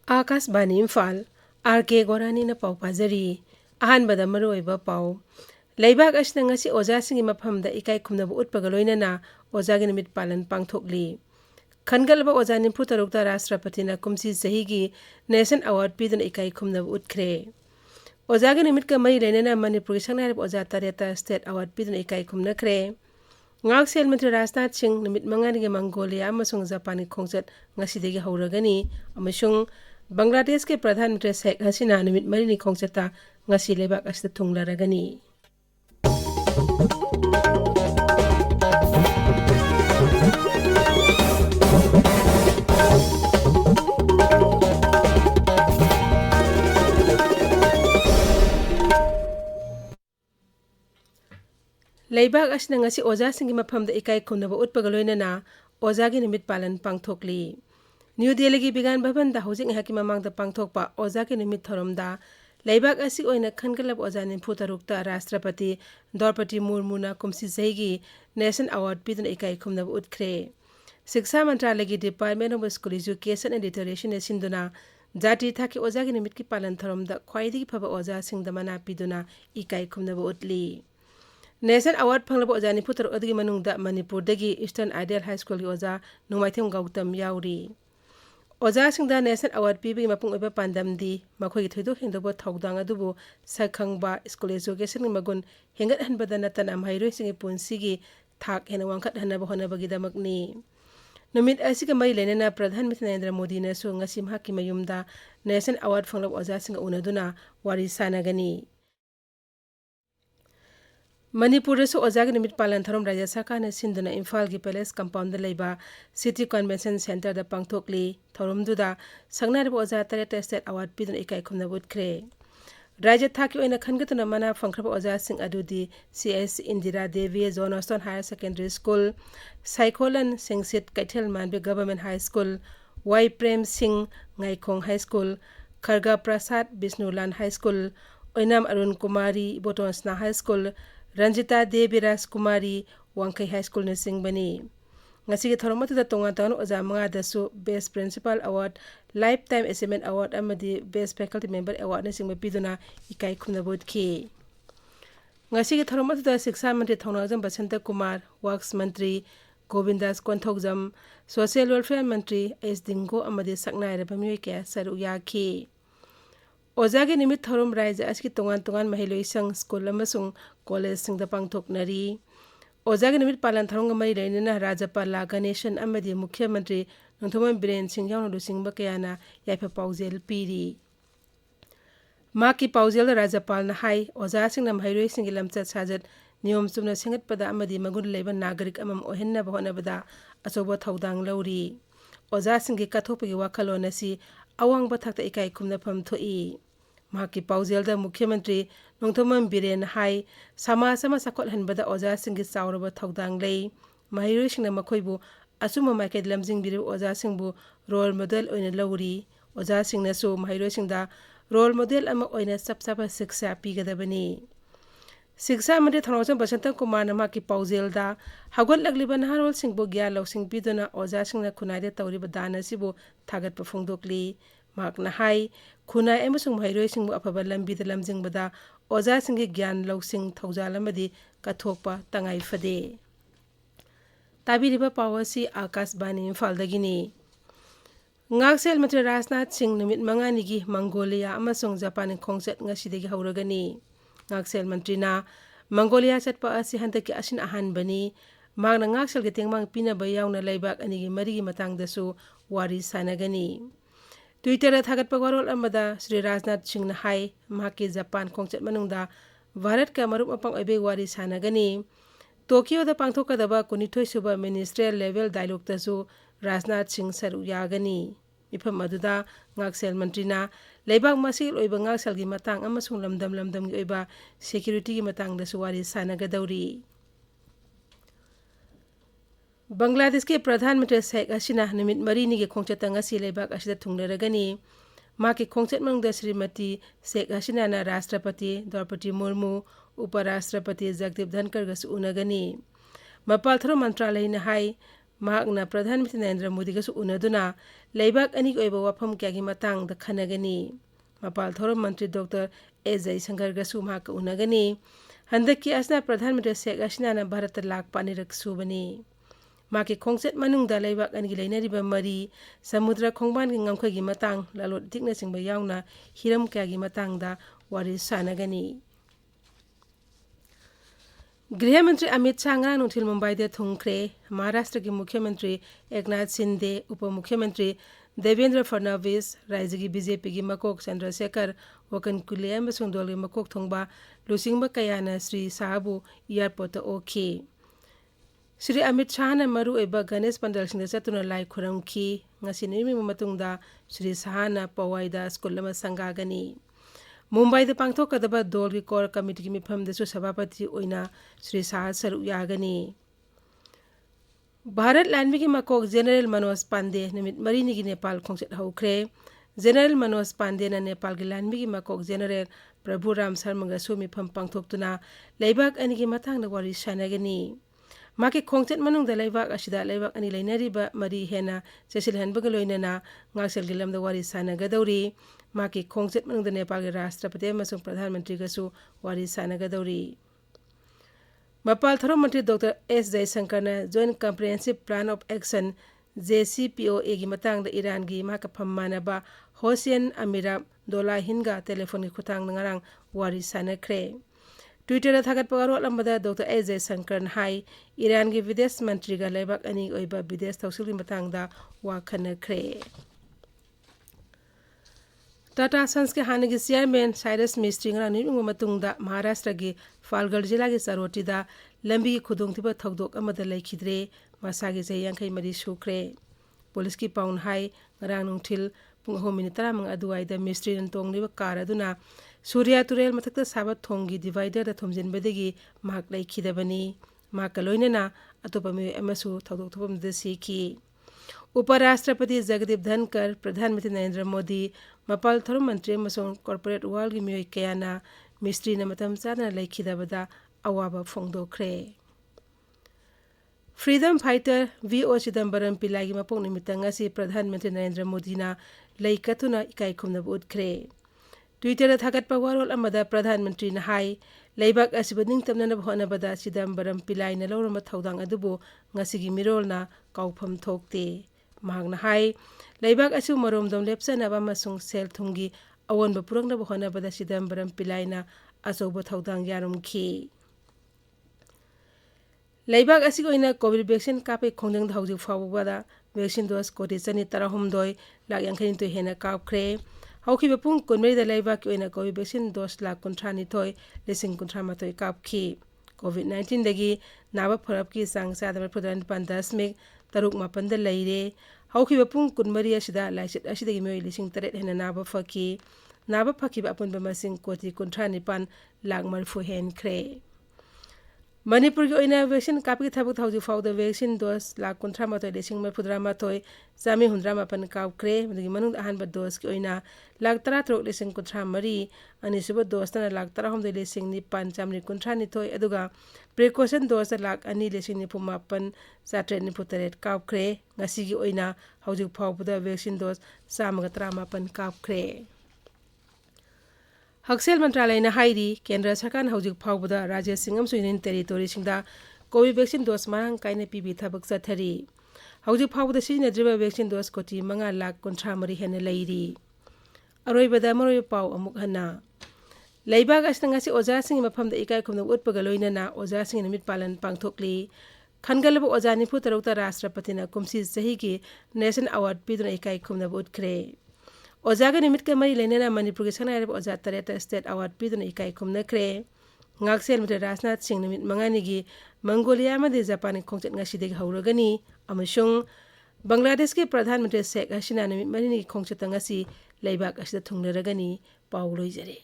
Akashvani Imphal R.K.Gorani na pau pazari ahanbada maroiba pau leibak asna ngasi ojasingi mafamda ikai khumnabu utpaga loinana ojagi nimit palan pangthokli khangalba ojani phutarukta rashtrapati na kumsi sahigi nation award piduna ikai khumnabu utkhre ojagi nimit ka mai lenena manipuri sangnarib oja tareta state award piduna ikai khumna khre ngak sel mantri rajnath singh nimit mangani ge mongolia amasung japani khongchat ngasidegi hauragani amasung Bangladesh ke Pradhan Minister Sheikh Hasina nimit marini khongchata ngasi lebak asita thunglaragani leibak asina ngasi oja singi maphamda ikai khumnaba utpaga loinana ojagi nimit palan pangthokli New Delhi ki Bigan Bhavan da hojing haki mamang da pangthokpa ojagi nimit thoromda leibak asi oina khangalab ojani phutarukta rashtrapati Draupadi Murmu na kumsi sahigi Nation Award piduna ikai khumnaba utkhre Shiksha Mantralaya ki Department of School Education and Literacy ne sinduna jati thaki ojagi nimit ki palan thoromda khwaidigi phaba oja singda mana piduna ikai khumnaba utli Nation Award phanglaba ojani phutaruk adigi manungda Manipur dagi Eastern Ideal High School ki oja Nungmaitham Gautam yauri Oja singda Nation Award pibi mapung oiba pandamdi makhoi thoidok hengdobo thaudang adubu sakhangba school education magun hengat hanbada natana mairoi singi punsigi thak hena wangkhat hanaba honabagi damakni numit asiga mai lenena Pradhan Minister Narendra Modi na so ngasi mahaki mayumda Nation Award phanglaba oja singa unaduna wari sanagani Manipur so ojagi nimit palan tharom Rajya Sarkar na sinduna Imphal ki Palace compound da leiba City Convention Center da pangthokli thorom duda sangnarib oja tareta state award piduna ikai khumna butkhre Rajya thaki oina khangatuna mana phangkhraba oja sing adudi CS Indira Devi Johnstone Higher Secondary School Saikolan Singsit Kaithel Manbe Government High School Y Prem Singh Ngaikhong High School Kharga Prasad Bisnulan High School Oinam Arun Kumari Botonsna High School Ranjita Devi Rajkumari Wangkai High School na singbani ngasi ki thoromatu da tonga tawno oja manga da su Best Principal Award Lifetime Achievement Award amadi Best Faculty Member Award na singba piduna ikai khumna bodki ngasi ki thoromatu da Shiksha Mantri Thongjam Basanta Kumar Works Mantri Govindas Konthokjam Social Welfare Mantri S Dingo amadi saknai ra bamyoi ke saru yakhi Ojagi nimit thorom raija aski tongan mahiloi sang school amasung college singda pangthoknari Ojagi nimit palan tharong mai leinena Rajapala Ganeshan amadi Mukhya Mantri Nongthoman Biren Singh yauna lusingba kayana yaifa paujel piri Maki paujel Rajapal na hai oja singna mahiloi singi lamchat sajat niyom chumna singat pada amadi magun leiba nagarik amam ohenna bahona bada achoba thaudang lauri oja singi kathopagi wakhalon asi awang bathakta ikai khumna pham thoi mahaki paujelda Mukhyamantri Nongthoman Biren hai sama sakhot hanbada oja singi chawraba thaudang lei mahiroi singna makhoibu asuma market lamjing biru oja singbu role model oina lauri oja singna so mahiroi singda role model ama oina sapsapa shiksha pigadabani Shiksha Mantri Thongjam Basanta Kumar na mahaki paujelda hagot lagliba naharol singbu gya lawsing piduna oja singna khunaide tawriba dana sibu thagatpa phongdokli Makna hai khunai emasung mahiroi singbu afaba lambi da lamjingbada oja singi gyan lawsing thaujalamadi kathokpa tangai fade tabiriba pawasi Akashbani Imphal dagini Ngaksel Mantri Rajnath Singh nimit mangani gi Mongolia amasung Japan khongchat ngasidegi hauragani Ngaksel Mantri na Mongolia chatpa asi handaki asin ahanbani magna ngaksel ge tengmang pinaba yauna leibak anigi marigi matangdasu wari sanagani Twitter da thagat pagwarol amada Sri Rajnath Singh na hai mahaki Japan khongchat manungda Bharat ka marup apang oibe wari sanagani Tokyo da pangthokadaba kunithoi suba ministerial level dialogue tasu Rajnath Singh saru yagani mifam aduda ngaksel Mantri na leibak masil oiba ngaksel gi matang amasung lamdam gi oiba security gi matang dasu wari sanagadauri Bangladesh ke Pradhan Minister Sheikh Hasina nimit marini ge khongchat ngasi leibak asida thunglaragani maki khongchat mangda Srimati Sheikh Hasina na Rashtrapati Draupadi Murmu Uparashtrapati Jagdeep Dhankar gas unagani Mapal Tharo Mantralaya na hai mahakna Pradhan Minister Narendra Modi gasu unaduna leibak ani oiba wafam kyagi matang da khanagani mapal thorom mantri Dr. S. Jaishankar gasu mahaka unagani handaki asna Pradhan Minister Sheikh Hasina na Bharat lak panirak subani maki khongset manungda leibak ani leinariba mari samudra khongban gi ngamkhagi matang lalot dikna singba yauna hiram kyagi matangda wari sanagani गृह मंत्री अमित शाह नुथिल मुंबई दे थुंखरे महाराष्ट्र के मुख्यमंत्री एकनाथ शिंदे उप मुख्यमंत्री देवेंद्र फडणवीस राज्य की BJP की मकोक चंद्रशेखर वकनकुले दोल की मकोक थोंबा लुसिंग कयाना श्री साहबू एयरपोर्ट ओखी श्री अमित शाह ने मरु एबा गणेश पंडल सिंह चतुना लाई खुरमखी ngasi nimi matungda Shri Shah ना पवाईदा स्कूल में संगागनी मुंबई दे पांगथोकदबा दोल की कोर कमिटी की मिफम देसु सभापति ओइना श्री शाह सरू यागनी भारत लैंड की मकोक जनरल मनोज पांडे निमित मरीनी की नेपाल खोंगसेट हौख्रे जनरल मनोज पांडे ना नेपाल की लैंड की मकोक जनरल प्रभु राम शर्मा गसु मिफम पांगथोकतुना लेबाक अनि की मथांग वारी सानगनी माके खोंगसेट मनुंग द लेबाक असिदा लेबाक अनि लेनरिबा मरी हेना सेसिल हनबग लोइनना ngaksel gilam da wari sanagadauri माकी खोंगसेट मनुंग द नेपाल के राष्ट्रपति अमसुंग प्रधानमंत्री गसु वारी सानगदौरी मपाल थरो मंत्री डॉक्टर एस जयशंकर ने joint comprehensive plan of action JCPOA की मतंग द ईरान की माका फम्मानबा होसेन अमीरा दोला हिनगा टेलीफोन की खुतांग नंगरांग वारी सानख्रे ट्विटर थागत पगारो लंबदा डॉक्टर एस जयशंकर हाई ईरान के विदेश मंत्री का लेबाक अनि ओइबा विदेश तौसिल की मतंग दा वा खनख्रे टाटा सन्स के हाने की चेयरमैन साइरस मिस्त्री महाराष्ट्र के फालगढ़ जिला के सरोटीदा लंबी खुदोंथिबा थौदोक अमदा लैखिद्रे मसागे चही यांखै मरी सुख्रे पुलिस की pound high ngaraang nungthil pung 3:30 aduwaida मिस्त्री तोंगलिबा कार अदुना सूर्या तुरेल मथक्ता साबा थोंगी डिवाइडर दा थोमजिनबदगी महक लैखिदबनी महक लोइनना अतोपा मे अमसु थौदोक थोपम दसीखी उपराष्ट्रपति जगदीप धनकर प्रधानमंत्री नरेंद्र मोदी मपाल थोरम मंत्री मसों कॉर्पोरेट वर्ल्ड की मियोय कयाना मिस्त्री न मतम चाना लैखिदबदा अवाबा फोंगदोख्रे फ्रीडम फाइटर V.O. चिदंबरम पिलाई की मपोंग निमित्तंग असि प्रधानमंत्री नरेंद्र मोदी ना लैकतुना इकाई खुमनब उदख्रे ट्विटर थागतपा वारोल अमदा प्रधानमंत्री न हाई लेबाक असिबु निंगतमनब होनबदा चिदंबरम पिलाई न लौरम थौदांग अदुबु ngasiगी मिरोलना काउफम थोकते महंगना हाई लेबाक असु मरोमदम लेप्सनबा मसुंग सेल थुंगी अवनब पुरंगनब होनबदा चिदंबरम पिलाइना अचौब थौदांग यारुमखी लेबाक असि ओइना कोविड वैक्सीन कापे खोंजंग हौजिक फावबदा वैक्सीन डोज कोटी चनी 13 लाख यांखैनि तो हेना कापख्रे हौखिबा पुंग कुनमेदा लेबाक ओइना कोविड वैक्सीन डोज लाख 52 लिसिंग 53 कापखी कोविड-19 दगी नाबा फरब की सांग सादम प्रधान 5.3 लैरे हौखिबा पुंग कुनमरी असिदा लाइसेट असिदगी मेय लिसिंग 8 हेना नाबा फकी नाबा फकीबा अपुनबा मसिंग कोटी 59 लाख मरफु हेनख्रे मणिपुर की ओइना वैक्सीन कापी थबक थौजि फाउद वैक्सीन डोज लाख 53 लिसिंग मरफुद्रामाथोय चामी 100 कापख्रे मदगी मनुंग अहानबा डोज की ओइना लाख 13 लिसिंग 53 अनिसुब डोज तना लाख 13 लिसिंग 593 अदुगा प्रिकॉशन डोज लाख 2 लिसिंग 9,798 कापख्रे ngasiगी ओइना हौजिक फाउबदा वैक्सीन डोज 138 कापख्रे हक्सेल मंत्रालय ने हाइरी केंद्र सरकार हौजिक फाउबदा राज्य सिंगम सुइन टेरिटोरी सिंगदा कोविड वैक्सीन डोज मांग काइने पीबी थबक चथरी हौजिक फाउबदा सिनेद्रिबा वैक्सीन डोज कोटी 5 लाख 53 हेन लैरी अरोइबदा मरोय पाउ अमुक हना लैबाग असनंगासी ओजा सिंग मफमदा इकाय खुमदा उतपगा लोइनना ओजा सिंग निमित पालन पांगथोकली खनगलब ओजा निफु तरुता राष्ट्रपतिना कुमसी सही की नेशनल अवार्ड पिदुना इकाय खुमदा उतख्रे ओजागा निमित के मरी लेनेना मणिपुर के सनायब ओजा तरेता स्टेट अवार्ड पिदुना इकाई खुमनख्रे ngakсel मित्र राजनाथ सिंह निमित मंगानीगी मंगोलिया मदे जापान खोंगचत ngasiदगी हौरगनी अमसुंग बांग्लादेश के प्रधानमंत्री शेख हसीना निमित मरीनी खोंगचत ngasi लेबाक असिदा थुंगनरगनी पाउ लोइजरे